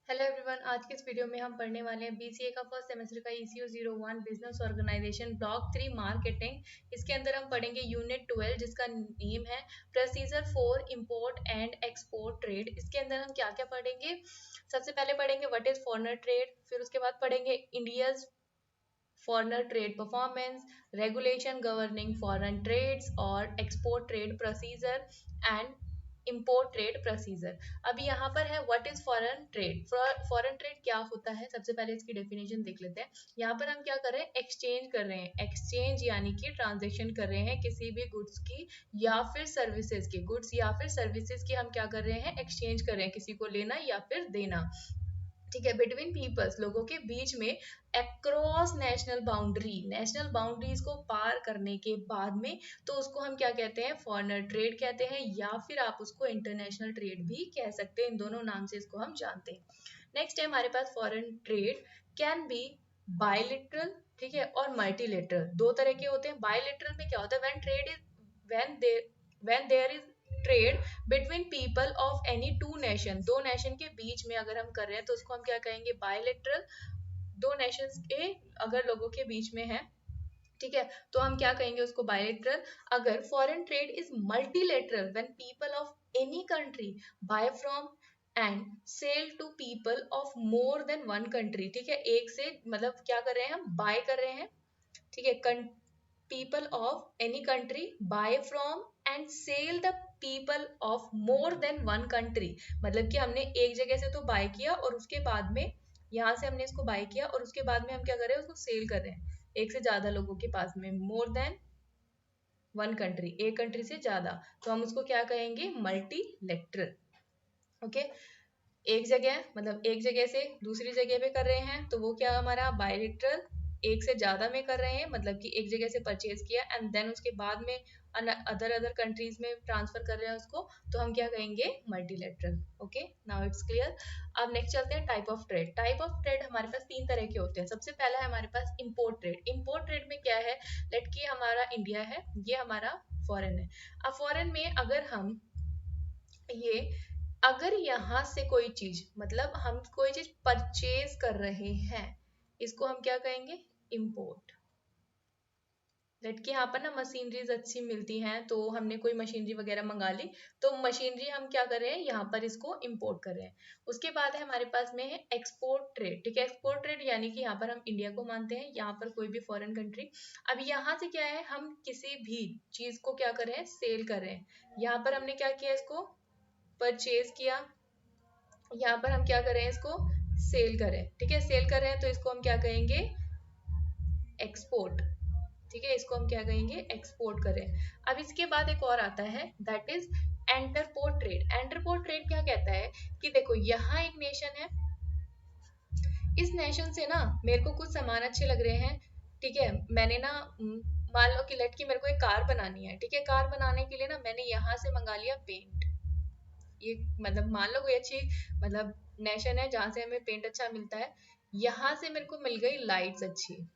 Hello everyone, आज के इस वीडियो में हम पढ़ने वाले हैं बीसीए का फर्स्ट सेमेस्टर का ECU 01 business organisation block 3 marketing. इसके अंदर हम पढ़ेंगे यूनिट 12 जिसका नेम है procedure for import and export trade. इसके अंदर हम क्या क्या पढ़ेंगे? सबसे पहले पढ़ेंगे व्हाट इज फॉरेनर ट्रेड, फिर उसके बाद पढ़ेंगे India's foreigner trade performance, regulation governing foreign trades और export trade procedure and import trade procedure. अभी यहाँ पर है what is foreign trade. Foreign trade क्या होता है, सबसे पहले इसकी डेफिनेशन देख लेते हैं। यहाँ पर हम क्या कर रहे हैं? एक्सचेंज कर रहे हैं। एक्सचेंज यानी कि ट्रांजेक्शन कर रहे हैं किसी भी गुड्स की या फिर सर्विसेज की। गुड्स या फिर सर्विसेज की हम क्या कर रहे हैं? एक्सचेंज कर रहे हैं, किसी को लेना या फिर देना। ठीक है, बिटवीन पीपल्स, लोगों के बीच में, across national boundary, national boundaries को पार करने के बाद में, तो उसको हम क्या कहते हैं? फॉरेनर ट्रेड कहते हैं, या फिर आप उसको इंटरनेशनल ट्रेड भी कह सकते हैं। इन दोनों नाम से इसको हम जानते हैं। नेक्स्ट है हमारे पास foreign trade can be bilateral, ठीक है, और मल्टीलेटरल। दो तरह के होते हैं। बायलिटरल में क्या होता है? When there is trade between people of any two nation, दो नेशन के बीच में अगर हम कर रहे हैं तो उसको हम क्या कहेंगे? बायलेटरल। दो नेशंस के अगर लोगों के बीच में है, ठीक है, तो हम क्या कहेंगे उसको? बायलेटरल। अगर foreign trade is multilateral when people of any country buy from and sell to people of more than one country, ठीक है, एक से मतलब क्या कर रहे हैं? हम बाय कर रहे हैं, ठीक है, people of any country buy from and sell the people of more than one country. मतलब कि हमने एक जगह से तो बाय किया और उसके बाद में यहाँ से हमने इसको बाय किया और उसके बाद में हम क्या कर रहे हैं? उसको सेल कर रहे हैं एक से ज्यादा लोगों के पास में। मोर देन वन कंट्री, एक कंट्री से ज्यादा, तो हम उसको क्या कहेंगे? मल्टीलेटरल। ओके, एक जगह मतलब एक जगह से दूसरी जगह पे कर रहे हैं तो वो क्या हमारा? बायलिटरल। एक से ज्यादा में कर रहे हैं मतलब कि एक जगह से परचेज किया एंड देन उसके बाद में अदर कंट्रीज में ट्रांसफर कर रहे हैं उसको, तो हम क्या कहेंगे? Multilateral. Okay, now it's clear. अब नेक्स्ट चलते हैं type of trade. Type of trade हमारे पास तीन तरह के होते हैं। सबसे पहला है हमारे पास इंपोर्ट ट्रेड। इंपोर्ट ट्रेड में क्या है? लेट कि हमारा इंडिया है, ये हमारा फॉरेन है। अब फॉरेन में अगर हम ये अगर यहाँ से कोई चीज मतलब हम कोई चीज परचेज कर रहे हैं, इसको हम क्या कहेंगे? इंपोर्ट। लेट कि यहाँ पर ना मशीनरीज अच्छी मिलती हैं, तो हमने कोई मशीनरी वगैरह मंगा ली, तो मशीनरी हम क्या कर रहे हैं? यहाँ पर इसको इंपोर्ट कर रहे हैं। उसके बाद है हमारे पास में है एक्सपोर्ट ट्रेड। ठीक है, एक्सपोर्ट ट्रेड यानी कि यहाँ पर हम इंडिया को मानते हैं, यहाँ पर कोई भी फॉरेन कंट्री। अब यहाँ से क्या है? हम किसी भी चीज को क्या कर रहे हैं? सेल कर रहे हैं। यहाँ पर हमने क्या किया? इसको परचेज किया, यहाँ पर हम क्या कर रहे हैं? इसको सेल कर रहे हैं। ठीक है, सेल कर रहे हैं तो इसको हम क्या कहेंगे? एक्सपोर्ट। ठीक है, इसको हम क्या कहेंगे? एक्सपोर्ट कर रहे हैं। अब इसके बाद एक और आता है, दैट इज एंटरपोर्ट ट्रेड। एंटरपोर्ट ट्रेड क्या कहता है कि देखो यहाँ एक नेशन है, इस नेशन से ना मेरे को कुछ सामान अच्छे लग रहे हैं, ठीक है, मैंने ना मान लो कि लेट की मेरे को एक कार बनानी है, ठीक है, कार बनाने के लिए ना मैंने यहाँ से मंगा लिया पेंट। ये मतलब मान लो कोई अच्छी मतलब नेशन है जहाँ से हमें पेंट अच्छा मिलता है। यहाँ से मेरे को मिल गई लाइट्स अच्छी,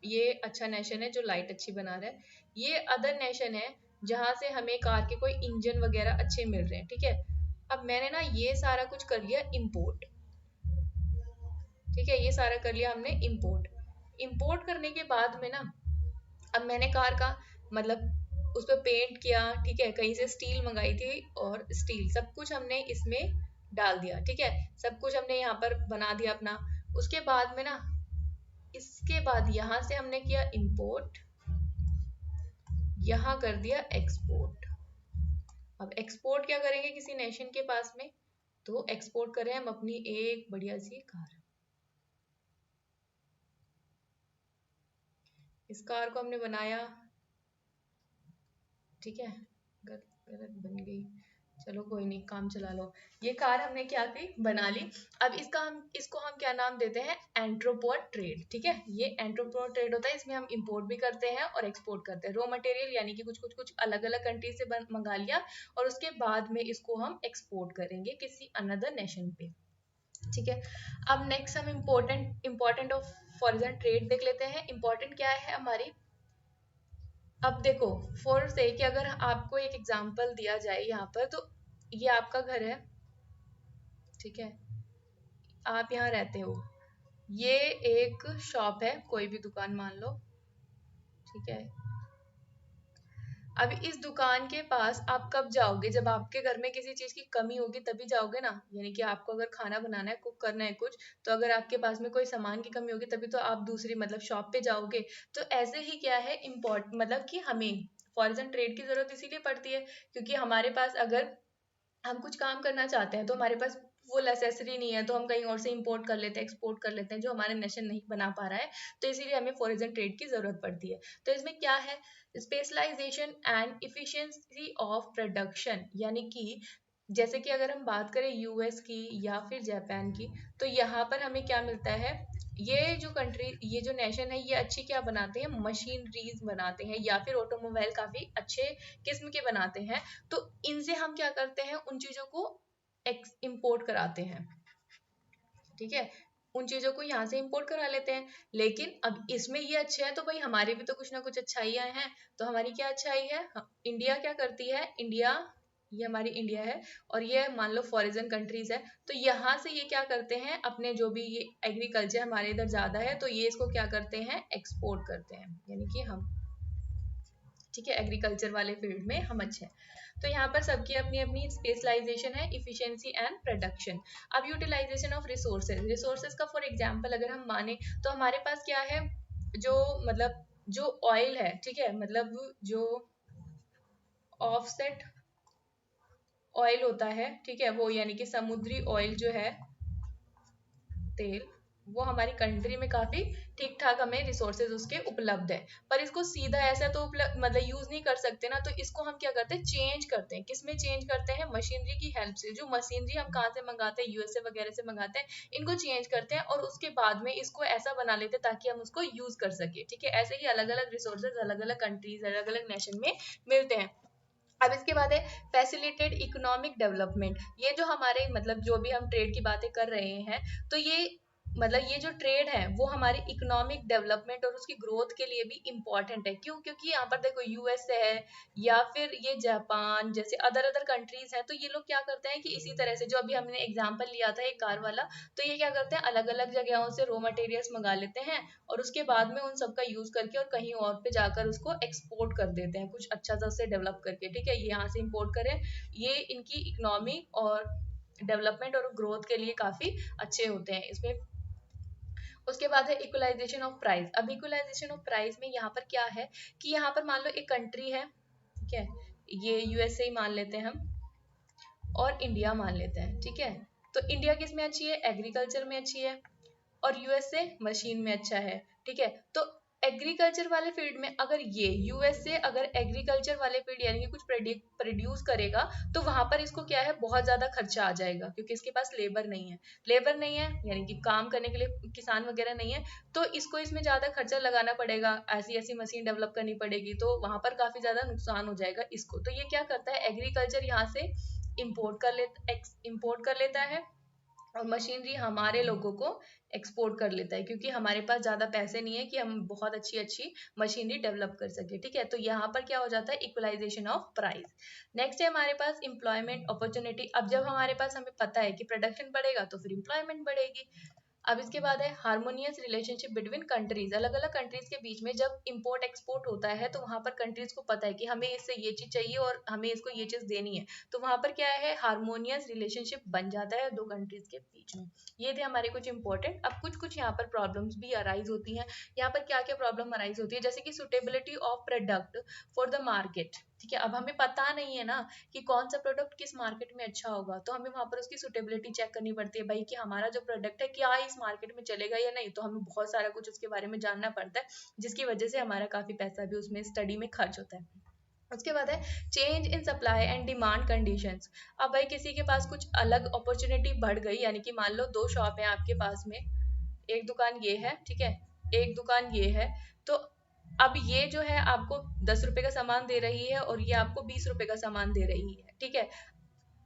ये अच्छा नेशन है जो लाइट अच्छी बना रहा है। ये अदर नेशन है जहाँ से हमें कार के कोई इंजन वगैरह अच्छे मिल रहे हैं। ठीक है, अब मैंने ना ये सारा कुछ कर लिया इंपोर्ट। ठीक है, ये सारा कर लिया हमने इंपोर्ट। इंपोर्ट करने के बाद में ना अब मैंने कार का मतलब उस पर पेंट किया, ठीक है, कहीं से स्टील मंगाई थी और स्टील सब कुछ हमने इसमें डाल दिया। ठीक है, सब कुछ हमने यहाँ पर बना दिया अपना। उसके बाद में ना इसके बाद यहाँ से हमने किया इंपोर्ट, यहाँ कर दिया एक्सपोर्ट। अब एक्सपोर्ट क्या करेंगे किसी नेशन के पास में? तो एक्सपोर्ट करें हम अपनी एक बढ़िया सी कार। इस कार को हमने बनाया, ठीक है, गलत बन गई, चलो कोई नहीं, काम चला लो। ये कार हमने क्या की? बना ली। अब इसको हम क्या नाम देते हैं? एंट्रोपोर्ट ट्रेड। ठीक है, ये एंट्रोपोर्ट ट्रेड होता है, इसमें हम इंपोर्ट भी करते हैं और एक्सपोर्ट करते हैं। रॉ मटेरियल यानी कि कुछ अलग अलग कंट्री से मंगा लिया और उसके बाद में इसको हम एक्सपोर्ट करेंगे किसी अनदर नेशन पे। ठीक है, अब नेक्स्ट हम इम्पोर्टेंट ऑफ फॉरेन ट्रेड देख लेते हैं। इम्पोर्टेंट क्या है हमारी? अब देखो, फॉर से कि अगर आपको एक एग्जांपल दिया जाए यहाँ पर, तो ये आपका घर है, ठीक है, आप यहाँ रहते हो, ये एक शॉप है, कोई भी दुकान मान लो, ठीक है। अब इस दुकान के पास आप कब जाओगे? जब आपके घर में किसी चीज की कमी होगी तभी जाओगे ना। यानी कि आपको अगर खाना बनाना है, कुक करना है कुछ, तो अगर आपके पास में कोई सामान की कमी होगी तभी तो आप दूसरी मतलब शॉप पे जाओगे। तो ऐसे ही क्या है इम्पोर्ट मतलब कि हमें फॉरेन ट्रेड की जरूरत इसीलिए पड़ती है क्योंकि हमारे पास अगर हम कुछ काम करना चाहते हैं तो हमारे पास वो नेसेसरी नहीं है, तो हम कहीं और से इंपोर्ट कर लेते हैं, एक्सपोर्ट कर लेते हैं, जो हमारे नेशन नहीं बना पा रहा है। तो इसीलिए हमें फॉरेन ट्रेड की जरूरत पड़ती है। तो इसमें क्या है, specialisation and efficiency of production, यानी कि जैसे कि अगर हम बात करें यूएस की या फिर जापान की, तो यहाँ पर हमें क्या मिलता है, ये जो कंट्री, ये जो नेशन है, ये अच्छी क्या बनाते हैं, मशीनरीज बनाते हैं या फिर ऑटोमोबाइल काफी अच्छे किस्म के बनाते हैं। तो इनसे हम क्या करते हैं, उन चीजों को इंपोर्ट कराते हैं, ठीक है, उन चीजों को यहाँ से इंपोर्ट करा लेते हैं। लेकिन अब इसमें ये अच्छे हैं तो भाई हमारी भी तो कुछ ना कुछ अच्छाइयाँ हैं। तो हमारी क्या अच्छाई है, इंडिया क्या करती है, इंडिया, ये हमारी इंडिया है और ये मान लो फॉरेन कंट्रीज है, तो यहाँ से ये क्या करते हैं, अपने जो भी ये एग्रीकल्चर हमारे इधर ज्यादा है तो ये इसको क्या करते हैं, एक्सपोर्ट करते हैं, यानी कि हम, ठीक है, एग्रीकल्चर वाले फील्ड में हम अच्छे हैं। तो यहाँ पर सबकी अपनी अपनी स्पेशलाइजेशन है, इफिशिएंसी एंड प्रोडक्शन। अब यूटिलाइजेशन ऑफ रिसोर्सेज, रिसोर्सेज का फॉर एग्जांपल अगर हम माने तो हमारे पास क्या है, जो मतलब जो ऑयल है, ठीक है, मतलब जो ऑफसेट ऑयल होता है, ठीक है, वो यानी कि समुद्री ऑयल जो है, तेल, वो हमारी कंट्री में काफी ठीक ठाक हमें रिसोर्सेज उसके उपलब्ध है। पर इसको सीधा ऐसा तो मतलब यूज नहीं कर सकते ना, तो इसको हम क्या करते हैं, चेंज करते हैं। किसमें चेंज करते हैं, मशीनरी की हेल्प से। जो मशीनरी हम कहाँ से मंगाते हैं, यूएसए वगैरह से मंगाते हैं, इनको चेंज करते हैं और उसके बाद में इसको ऐसा बना लेते हैं ताकि हम उसको यूज कर सके, ठीक है। ऐसे ही अलग अलग रिसोर्सेज अलग अलग कंट्रीज अलग अलग नेशन में मिलते हैं। अब इसके बाद है फैसिलिटेड इकोनॉमिक डेवलपमेंट। ये जो हमारे मतलब जो भी हम ट्रेड की बातें कर रहे हैं, तो ये मतलब ये जो ट्रेड है वो हमारी इकोनॉमिक डेवलपमेंट और उसकी ग्रोथ के लिए भी इम्पोर्टेंट है। क्यों? क्योंकि यहाँ पर देखो यूएस है या फिर ये जापान जैसे अदर अदर कंट्रीज हैं, तो ये लोग क्या करते हैं कि इसी तरह से जो अभी हमने एग्जांपल लिया था एक कार वाला, तो ये क्या करते हैं, अलग अलग जगहों से रॉ मटेरियल्स मंगा लेते हैं और उसके बाद में उन सबका यूज करके और कहीं और पे जाकर उसको एक्सपोर्ट कर देते हैं, कुछ अच्छा सा उसे डेवलप करके, ठीक है, ये यहाँ से इम्पोर्ट करें। ये इनकी इकोनॉमी और डेवलपमेंट और ग्रोथ के लिए काफी अच्छे होते हैं इसमें। उसके बाद है इक्वलाइजेशन ऑफ प्राइस। अब इक्वलाइजेशन ऑफ प्राइस में यहाँ पर क्या है कि यहाँ पर मान लो एक कंट्री है, ठीक है, ये यूएसए ही मान लेते हैं हम और इंडिया मान लेते हैं, ठीक है। तो इंडिया किस में अच्छी है, एग्रीकल्चर में अच्छी है और यूएसए मशीन में अच्छा है, ठीक है। तो एग्रीकल्चर वाले फील्ड में अगर ये यूएसए अगर एग्रीकल्चर वाले फील्ड यानी कि कुछ प्रोड्यूस करेगा, तो वहां पर इसको क्या है, बहुत ज्यादा खर्चा आ जाएगा क्योंकि इसके पास लेबर नहीं है। लेबर नहीं है यानी कि काम करने के लिए किसान वगैरह नहीं है, तो इसको इसमें ज्यादा खर्चा लगाना पड़ेगा, ऐसी ऐसी मशीन डेवलप करनी पड़ेगी, तो वहां पर काफी ज्यादा नुकसान हो जाएगा इसको। तो ये क्या करता है, एग्रीकल्चर यहाँ से इम्पोर्ट कर लेता है और मशीनरी हमारे लोगों को एक्सपोर्ट कर लेता है क्योंकि हमारे पास ज़्यादा पैसे नहीं है कि हम बहुत अच्छी अच्छी मशीनरी डेवलप कर सके, ठीक है। तो यहाँ पर क्या हो जाता है, इक्वलाइजेशन ऑफ प्राइस। नेक्स्ट है हमारे पास एम्प्लॉयमेंट अपॉर्चुनिटी। अब जब हमारे पास हमें पता है कि प्रोडक्शन बढ़ेगा तो फिर एम्प्लॉयमेंट बढ़ेगी। अब इसके बाद है हार्मोनियस रिलेशनशिप बिटवीन कंट्रीज। अलग अलग कंट्रीज के बीच में जब इंपोर्ट एक्सपोर्ट होता है तो वहां पर कंट्रीज को पता है कि हमें इससे ये चीज चाहिए और हमें इसको ये चीज देनी है, तो वहां पर क्या है, हार्मोनियस रिलेशनशिप बन जाता है दो कंट्रीज के बीच में। ये थे हमारे कुछ इंपॉर्टेंट। अब कुछ कुछ यहाँ पर प्रॉब्लम्स भी अराइज होती हैं। यहाँ पर क्या क्या प्रॉब्लम अराइज होती है, जैसे कि suitability of product for the market, ठीक है। अब हमें पता नहीं है ना कि कौन सा प्रोडक्ट किस मार्केट में अच्छा होगा, तो हमें वहां पर उसकी सुटेबिलिटी चेक करनी पड़ती है भाई कि हमारा जो प्रोडक्ट है क्या इस मार्केट में चलेगा या नहीं। तो हमें बहुत सारा कुछ उसके बारे में जानना पड़ता है, जिसकी वजह से हमारा काफी पैसा भी उसमें स्टडी में खर्च होता है। उसके बाद है change in supply and demand conditions. अब भाई किसी के पास कुछ अलग अपॉर्चुनिटी बढ़ गई, यानी कि मान लो दो शॉप है आपके पास में, एक दुकान ये है, ठीक है, एक दुकान ये है, तो अब ये जो है आपको 10 रुपए का सामान दे रही है और ये आपको 20 रुपए का सामान दे रही है, ठीक है।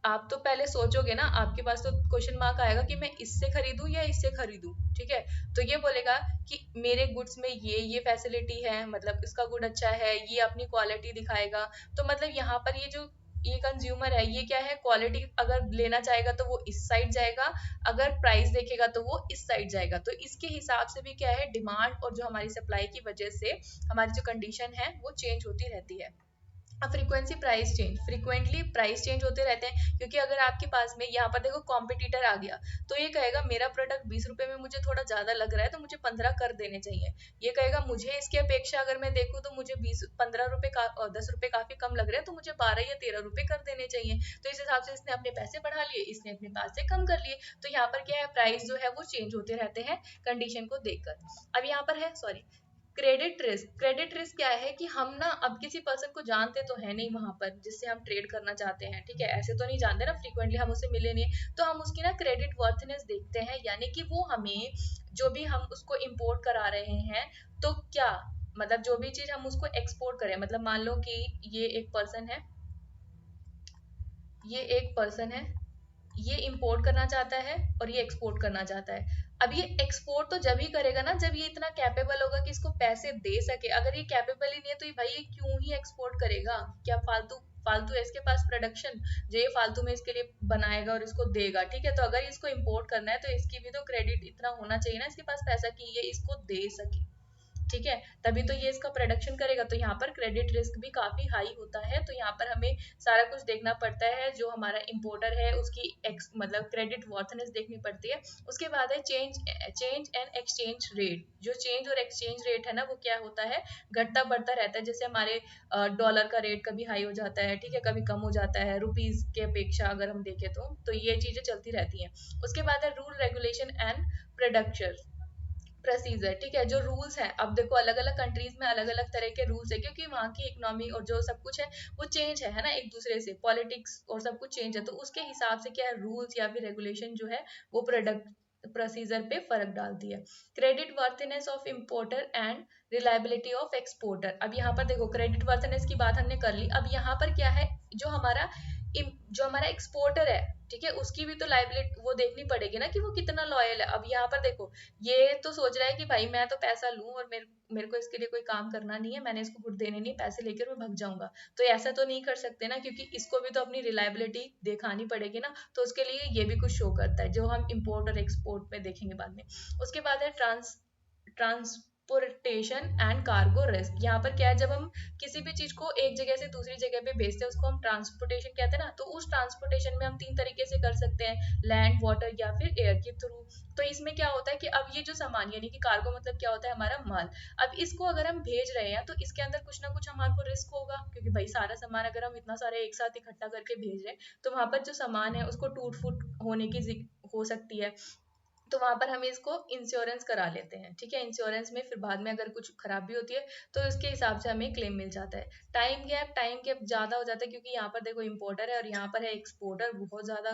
आप तो पहले सोचोगे ना, आपके पास तो क्वेश्चन मार्क आएगा कि मैं इससे खरीदूं या इससे खरीदूं, ठीक है। तो ये बोलेगा कि मेरे गुड्स में ये फैसिलिटी है, मतलब इसका गुड अच्छा है, ये अपनी क्वालिटी दिखाएगा। तो मतलब यहाँ पर ये जो ये कंज्यूमर है, ये क्या है, क्वालिटी अगर लेना चाहेगा तो वो इस साइड जाएगा, अगर प्राइस देखेगा तो वो इस साइड जाएगा। तो इसके हिसाब से भी क्या है, डिमांड और जो हमारी सप्लाई की वजह से हमारी जो कंडीशन है वो चेंज होती रहती है। अब frequency price change, frequently price change होते रहते हैं, क्योंकि अगर आपके पास में यहाँ पर देखो कॉम्पिटिटर आ गया तो ये कहेगा मेरा प्रोडक्ट 20 रुपए में मुझे थोड़ा ज्यादा लग रहा है तो मुझे 15 कर देने चाहिए। ये कहेगा मुझे इसकी अपेक्षा अगर मैं देखूँ तो मुझे 15 रुपए का 10 रुपए काफी कम लग रहे हैं तो मुझे 12 या 13 रुपए कर देने चाहिए। तो इस हिसाब से इसने अपने पैसे बढ़ा लिए, इसने अपने पास से कम कर लिए। तो यहाँ पर क्या है, प्राइस जो है वो चेंज होते रहते हैं कंडीशन को देखकर। अब यहाँ पर है sorry credit risk. Credit risk क्या है कि हम ना अब किसी पर्सन को जानते तो है नहीं वहां पर जिससे हम ट्रेड करना चाहते हैं, ठीक है, ऐसे तो नहीं जानते ना, फ्रीक्वेंटली हम उससे मिले नहीं, तो हम उसकी ना क्रेडिट वर्थनेस देखते हैं, यानी कि वो हमें जो भी हम उसको इम्पोर्ट करा रहे हैं तो क्या मतलब जो भी चीज हम उसको एक्सपोर्ट करें, मतलब मान लो कि ये एक पर्सन है, ये एक पर्सन है, ये इंपोर्ट करना चाहता है और ये एक्सपोर्ट करना चाहता है। अब ये एक्सपोर्ट तो जब ही करेगा ना जब ये इतना कैपेबल होगा कि इसको पैसे दे सके। अगर ये कैपेबल ही नहीं है तो ये भाई ये क्यों ही एक्सपोर्ट करेगा, क्या फालतू फालतू है इसके पास प्रोडक्शन जो ये फालतू में इसके लिए बनाएगा और इसको देगा, ठीक है। तो अगर इसको इंपोर्ट करना है तो इसकी भी तो क्रेडिट इतना होना चाहिए ना इसके पास पैसा कि ये इसको दे सके, ठीक है, तभी तो ये इसका प्रोडक्शन करेगा। तो यहाँ पर क्रेडिट रिस्क भी काफी हाई होता है। तो यहाँ पर हमें सारा कुछ देखना पड़ता है, जो हमारा इंपोर्टर है उसकी मतलब क्रेडिट वर्थनेस देखनी पड़ती है। उसके बाद है चेंज एंड एक्सचेंज रेट। जो चेंज और एक्सचेंज रेट है ना वो क्या होता है, घटता बढ़ता रहता है। जैसे हमारे डॉलर का रेट कभी हाई हो जाता है, ठीक है, कभी कम हो जाता है रुपीज के अपेक्षा अगर हम देखें तो ये चीजें चलती रहती हैं। उसके बाद है rule regulation and production procedure, ठीक है, जो रूल्स हैं। अब देखो अलग अलग कंट्रीज में अलग अलग तरह के रूल्स है, क्योंकि वहाँ की इकोनॉमी और जो सब कुछ है वो चेंज है ना, एक दूसरे से पॉलिटिक्स और सब कुछ चेंज है। तो उसके हिसाब से क्या है, रूल्स या फिर रेगुलेशन जो है वो प्रोडक्ट प्रोसीजर पे फर्क डालती है। Credit वर्थनेस of importer and reliability of exporter. अब यहाँ पर देखो क्रेडिट वर्थनेस की बात हमने कर ली। अब यहाँ पर क्या है, जो हमारा जो हमारा एक्सपोर्टर है, ठीक है, उसकी भी तो लाइबिलिटी वो देखनी पड़ेगी ना कि वो कितना लॉयल है। अब यहाँ पर देखो ये तो सोच रहा है कि भाई मैं तो पैसा लूं और मेरे को इसके लिए कोई काम करना नहीं है, मैंने इसको कुछ देने नहीं, पैसे लेकर मैं भाग जाऊंगा। तो ऐसा तो नहीं कर सकते ना, क्योंकि इसको भी तो अपनी रिलायबिलिटी दिखानी पड़ेगी ना। तो उसके लिए ये भी कुछ शो करता है, जो हम इम्पोर्ट और एक्सपोर्ट में देखेंगे बाद में। उसके बाद है ट्रांसपोर्टेशन एंड कार्गो रिस्क। यहाँ पर क्या है, जब हम किसी भी चीज को एक जगह से दूसरी जगह पे भेजते हैं उसको हम ट्रांसपोर्टेशन कहते हैं ना। तो उस ट्रांसपोर्टेशन में हम 3 तरीके से कर सकते हैं, लैंड, वाटर या फिर एयर के थ्रू। तो इसमें क्या होता है कि अब ये जो सामान यानी कि कार्गो मतलब क्या होता है, हमारा माल। अब इसको अगर हम भेज रहे हैं तो इसके अंदर कुछ ना कुछ हमारे को रिस्क होगा, क्योंकि भाई सारा सामान अगर हम इतना सारे एक साथ इकट्ठा करके भेज रहे हैं तो वहां पर जो सामान है उसको टूट फूट होने की हो सकती है। तो वहां पर हम इसको इंश्योरेंस करा लेते हैं, ठीक है। इंश्योरेंस में फिर बाद में अगर कुछ खराबी होती है तो उसके हिसाब से हमें क्लेम मिल जाता है। टाइम गैप ज्यादा हो जाता है, क्योंकि यहाँ पर देखो इंपोर्टर है और यहाँ पर है एक्सपोर्टर, बहुत ज्यादा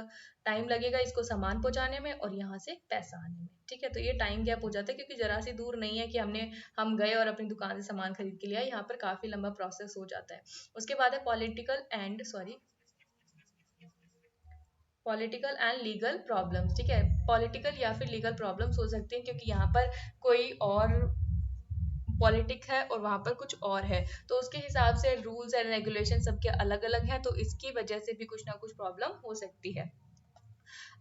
टाइम लगेगा इसको सामान पहुंचाने में और यहाँ से पैसा आने में, ठीक है। तो ये टाइम गैप हो जाता है, क्योंकि जरा सी दूर नहीं है कि हम गए और अपनी दुकान से सामान खरीद के लिया, यहाँ पर काफी लंबा प्रोसेस हो जाता है। उसके बाद है पॉलिटिकल एंड लीगल प्रॉब्लम्स, ठीक है। पॉलिटिकल या फिर लीगल प्रॉब्लम्स हो सकती हैं, क्योंकि यहाँ पर कोई और पॉलिटिक है और वहां पर कुछ और है, तो उसके हिसाब से रूल्स एंड रेगुलेशन सबके अलग अलग हैं, तो इसकी वजह से भी कुछ ना कुछ प्रॉब्लम हो सकती है।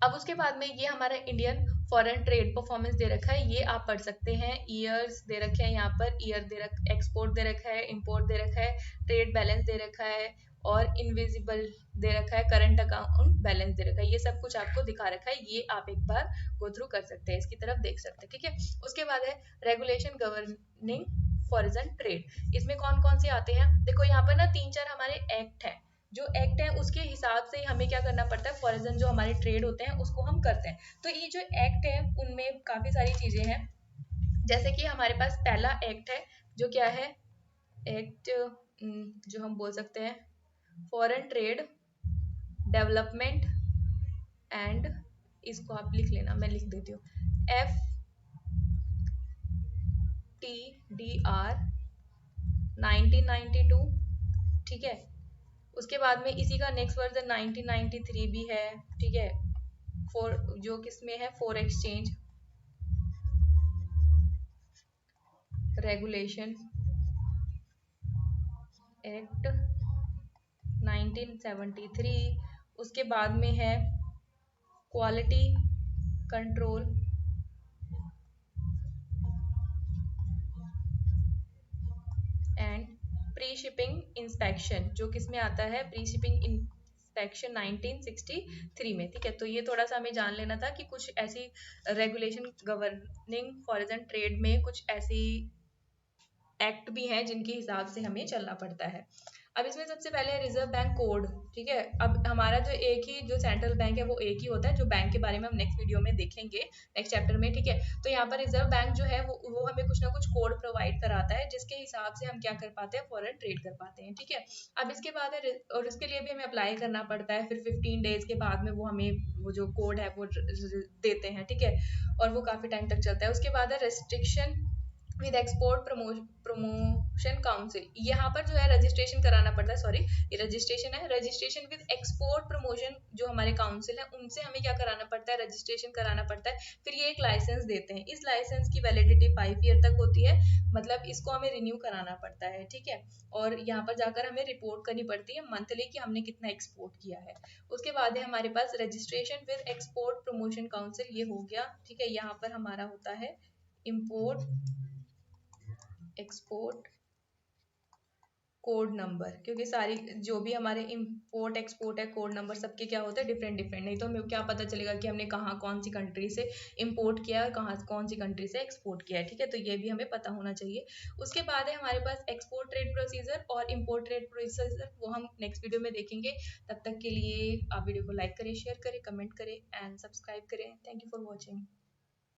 अब उसके बाद में ये हमारा इंडियन फॉरेन ट्रेड परफॉर्मेंस दे रखा है, ये आप पढ़ सकते हैं। ईयर्स दे रखे हैं यहाँ पर, ईयर एक्सपोर्ट दे रखा है, इंपोर्ट दे रखा है, ट्रेड बैलेंस दे रखा है और इनविजिबल दे रखा है, करंट अकाउंट बैलेंस दे रखा है। ये सब कुछ आपको दिखा रखा है, ये आप एक बार गो थ्रू कर सकते हैं, इसकी तरफ देख सकते हैं, ठीक है। उसके बाद है रेगुलेशन गवर्निंग फॉरेन ट्रेड। इसमें कौन कौन से आते हैं, देखो यहाँ पर ना 3-4 हमारे एक्ट है। जो एक्ट है उसके हिसाब से हमें क्या करना पड़ता है, फॉरेन जो हमारे ट्रेड होते हैं उसको हम करते हैं। तो ये जो एक्ट है उनमें काफी सारी चीजें हैं, जैसे कि हमारे पास पहला एक्ट है जो क्या है, एक्ट जो हम बोल सकते हैं फॉरेन ट्रेड डेवलपमेंट एंड, इसको आप लिख लेना, मैं लिख देती हूँ, FTDR 1992, ठीक है। उसके बाद में इसी का नेक्स्ट वर्जन 1993 भी है, ठीक है। फॉर जो किसमें है, फॉर एक्सचेंज रेगुलेशन एक्ट 1973। उसके बाद में है quality control and pre shipping inspection, जो किस में आता है, प्री शिपिंग इंस्पेक्शन 1963 में। ठीक है, तो ये थोड़ा सा हमें जान लेना था कि कुछ ऐसी रेगुलेशन गवर्निंग फॉरेन ट्रेड में कुछ ऐसी एक्ट भी हैं जिनके हिसाब से हमें चलना पड़ता है। अब इसमें सबसे पहले है रिजर्व बैंक कोड। ठीक है, अब हमारा जो एक ही जो सेंट्रल बैंक है वो एक ही होता है, जो बैंक के बारे में हम नेक्स्ट वीडियो में देखेंगे, नेक्स्ट चैप्टर में। ठीक है, तो यहाँ पर रिजर्व बैंक जो है वो हमें कुछ ना कुछ कोड प्रोवाइड कराता है, जिसके हिसाब से हम क्या कर पाते हैं, फॉरेन ट्रेड कर पाते हैं। ठीक है, अब इसके बाद है और इसके लिए भी हमें अप्लाई करना पड़ता है, फिर 15 डेज के बाद में वो हमें वो जो कोड है वो देते हैं। ठीक है, और वो काफ़ी टाइम तक चलता है। उसके बाद है restriction with export promotion council. यहाँ पर जो है रजिस्ट्रेशन कराना पड़ता है, सॉरी ये रजिस्ट्रेशन है, रजिस्ट्रेशन विद एक्सपोर्ट प्रमोशन जो हमारे काउंसिल है उनसे हमें क्या कराना पड़ता है, रजिस्ट्रेशन कराना पड़ता है। फिर ये एक लाइसेंस देते हैं, इस लाइसेंस की वैलिडिटी 5 ईयर तक होती है, मतलब इसको हमें रिन्यू कराना पड़ता है। ठीक है, और यहाँ पर जाकर हमें रिपोर्ट करनी पड़ती है मंथली कि हमने कितना एक्सपोर्ट किया है। उसके बाद है हमारे पास registration with export promotion council, ये हो गया। ठीक है, यहाँ पर हमारा होता है इम्पोर्ट एक्सपोर्ट कोड नंबर, क्योंकि सारी जो भी हमारे इंपोर्ट एक्सपोर्ट है कोड नंबर सबके क्या होते हैं, डिफरेंट डिफरेंट, नहीं तो हमें क्या पता चलेगा कि हमने कहाँ कौन सी कंट्री से इंपोर्ट किया है, कहाँ कौन सी कंट्री से एक्सपोर्ट किया है। ठीक है, तो ये भी हमें पता होना चाहिए। उसके बाद है हमारे पास एक्सपोर्ट ट्रेड प्रोसीजर और इम्पोर्ट ट्रेड प्रोसीजर, वो हम नेक्स्ट वीडियो में देखेंगे। तब तक के लिए आप वीडियो को लाइक करें, शेयर करें, कमेंट करें एंड सब्सक्राइब करें। Thank you for watching.